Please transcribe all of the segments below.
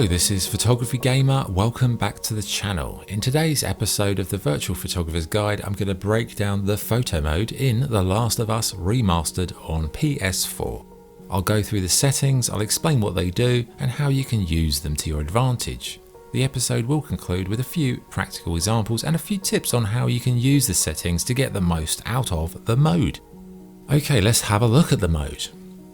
this is Photography Gamer. Welcome back to the channel. In today's episode of the Virtual Photographer's Guide, I'm going to break down the photo mode in The Last of Us Remastered on PS4. I'll go through the settings, I'll explain what they do and how you can use them to your advantage. The episode will conclude with a few practical examples and a few tips on how you can use the settings to get the most out of the mode. Okay, let's have a look at the mode.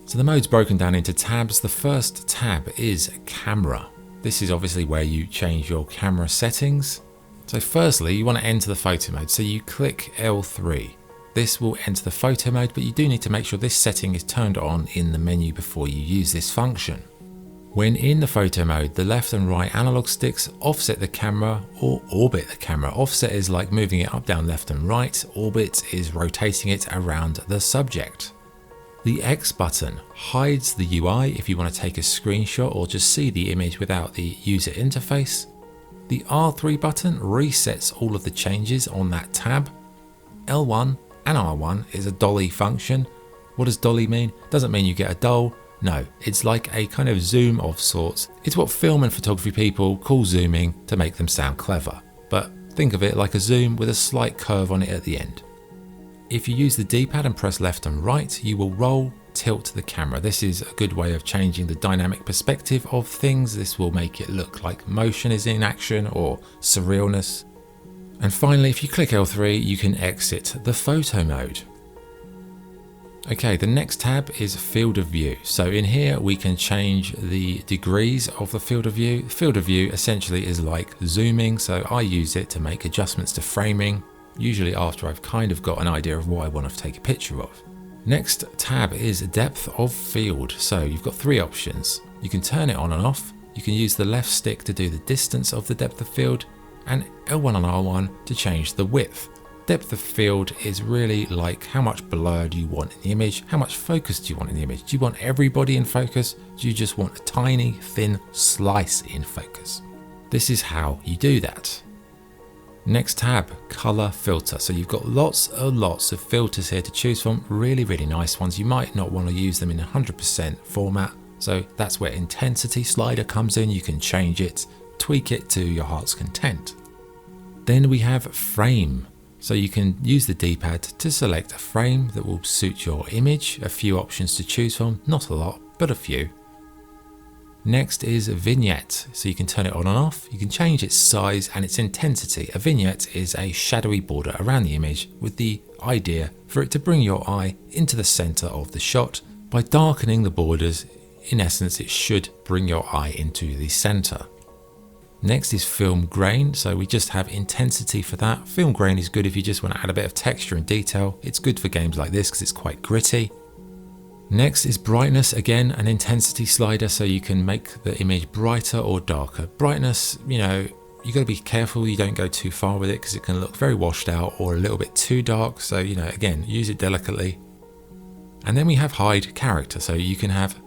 So the mode's broken down into tabs. The first tab is camera. This is obviously where you change your camera settings. So firstly, you want to enter the photo mode. So you click L3. This will enter the photo mode, but you do need to make sure this setting is turned on in the menu before you use this function. When in the photo mode, the left and right analog sticks offset the camera or orbit the camera. Offset is like moving it up, down, left and right. Orbit is rotating it around the subject. The X button hides the UI if you want to take a screenshot or just see the image without the user interface. The R3 button resets all of the changes on that tab. L1 and R1 is a dolly function. What does dolly mean? Doesn't mean you get a doll. No, it's like a kind of zoom of sorts. It's what film and photography people call zooming to make them sound clever. But think of it like a zoom with a slight curve on it at the end. If you use the D-pad and press left and right, you will roll, tilt the camera. This is a good way of changing the dynamic perspective of things. This will make it look like motion is in action or surrealness. And finally, if you click L3, you can exit the photo mode. Okay, the next tab is field of view. So in here, we can change the degrees of the field of view. Field of view essentially is like zooming. So I use it to make adjustments to framing, usually after I've kind of got an idea of what I want to take a picture of. Next tab is depth of field. So you've got three options. You can turn it on and off. You can use the left stick to do the distance of the depth of field and L1 and R1 to change the width. Depth of field is really like how much blur do you want in the image, how much focus do you want in the image. Do you want everybody in focus? Do you just want a tiny thin slice in focus? This is how you do that. Next tab, color filter. So you've got lots of filters here to choose from, really nice ones. You might not want to use them in 100% format. So that's where intensity slider comes in. You can change it, tweak it to your heart's content. Then we have frame. So you can use the D-pad to select a frame that will suit your image. A few options to choose from, not a lot, but a few. Next is vignette. So you can turn it on and off. You can change its size and its intensity. A vignette is a shadowy border around the image with the idea for it to bring your eye into the center of the shot. By darkening the borders, in essence, it should bring your eye into the center. Next is film grain, so we just have intensity for that. Film grain is good if you just want to add a bit of texture and detail. It's good for games like this because it's quite gritty. Next is brightness, again an intensity slider, so you can make the image brighter or darker. Brightness, you got to be careful you don't go too far with it because it can look very washed out or a little bit too dark, so again, use it delicately. And then we have hide character, so you can have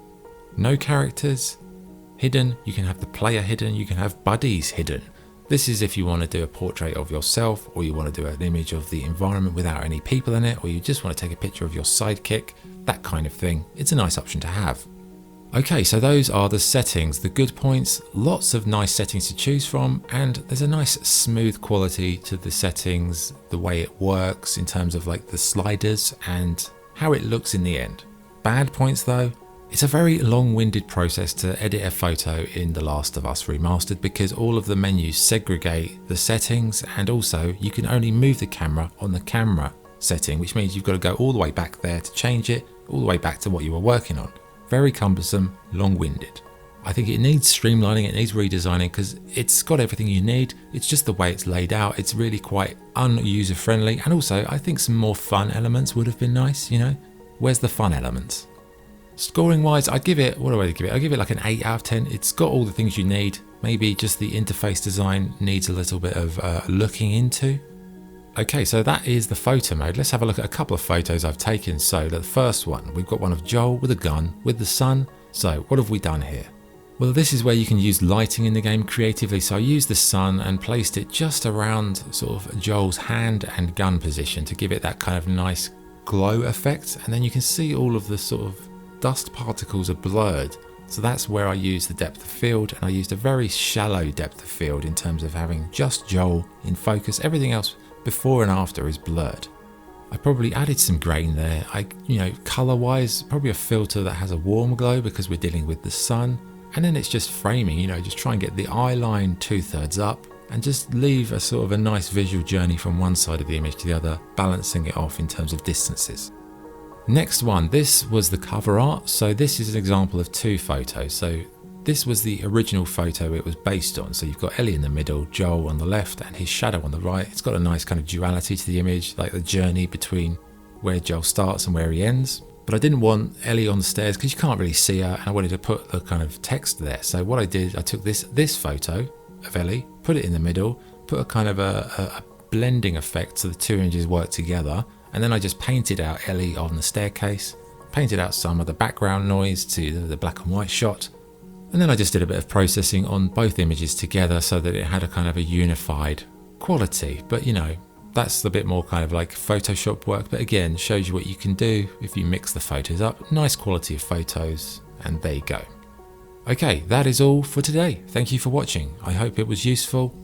no characters hidden, you can have the player hidden, you can have buddies hidden. This is if you want to do a portrait of yourself, or you want to do an image of the environment without any people in it, or you just want to take a picture of your sidekick, that kind of thing. It's a nice option to have. Okay, so those are the settings, the good points, lots of nice settings to choose from, and there's a nice smooth quality to the settings, the way it works in terms of like the sliders and how it looks in the end. Bad points though, it's a very long-winded process to edit a photo in The Last of Us Remastered because all of the menus segregate the settings, and also you can only move the camera on the camera setting, which means you've got to go all the way back there to change it, all the way back to what you were working on. Very cumbersome, long-winded. I think it needs streamlining, it needs redesigning because it's got everything you need. It's just the way it's laid out. It's really quite un-user-friendly, and also I think some more fun elements would have been nice, Where's the fun elements? Scoring wise, I'd give it, what do I give it? I'd give it like an 8 out of 10. It's got all the things you need. Maybe just the interface design needs a little bit of looking into. Okay, so that is the photo mode. Let's have a look at a couple of photos I've taken. So the first one, we've got one of Joel with a gun with the sun. So what have we done here? Well, this is where you can use lighting in the game creatively. So I used the sun and placed it just around sort of Joel's hand and gun position to give it that kind of nice glow effect. And then you can see all of the sort of dust particles are blurred So that's where I used the depth of field, and I used a very shallow depth of field in terms of having just Joel in focus. Everything else before and after is blurred. I probably added some grain there. Color wise, probably a filter that has a warm glow because we're dealing with the sun. And then it's just framing, just try and get the eye line 2/3 up and just leave a sort of a nice visual journey from one side of the image to the other, balancing it off in terms of distances. Next one, this was the cover art. So this is an example of 2 photos. So this was the original photo it was based on. So you've got Ellie in the middle, Joel on the left, and his shadow on the right. It's got a nice kind of duality to the image, like the journey between where Joel starts and where he ends. But I didn't want Ellie on the stairs because you can't really see her, and I wanted to put the kind of text there. So what I did, I took this photo of Ellie, put it in the middle, put a kind of a blending effect so the 2 images work together. And then I just painted out Ellie on the staircase, painted out some of the background noise to the black and white shot. And then I just did a bit of processing on both images together so that it had a kind of a unified quality. But that's a bit more kind of like Photoshop work. But again, shows you what you can do if you mix the photos up. Nice quality of photos, and there you go. Okay, that is all for today. Thank you for watching. I hope it was useful.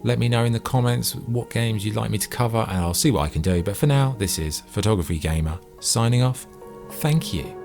Let me know in the comments what games you'd like me to cover, and I'll see what I can do. But for now, this is Photography Gamer signing off. Thank you.